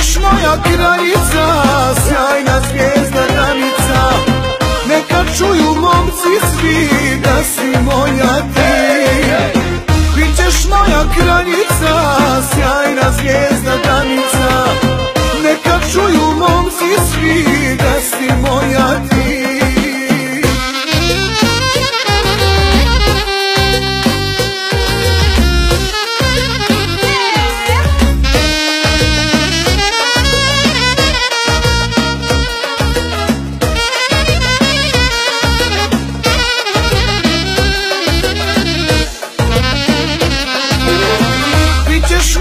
ćeš moja kraljica, sjajna zvijezda danica. Neka čuju momci svi da si moja ti. Bićeš moja kraljica, sjajna zvijezda danica. Neka čuju momci svi da si moja ti.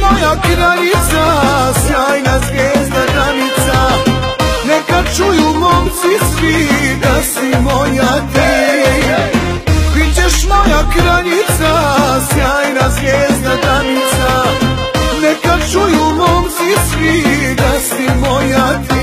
Moja kraljica, sjajna zvijezda danica. Neka čuju momci svi da si moja ti. Bićeš moja kraljica, sjajna zvijezda danica. Neka čuju momci svi da si moja ti.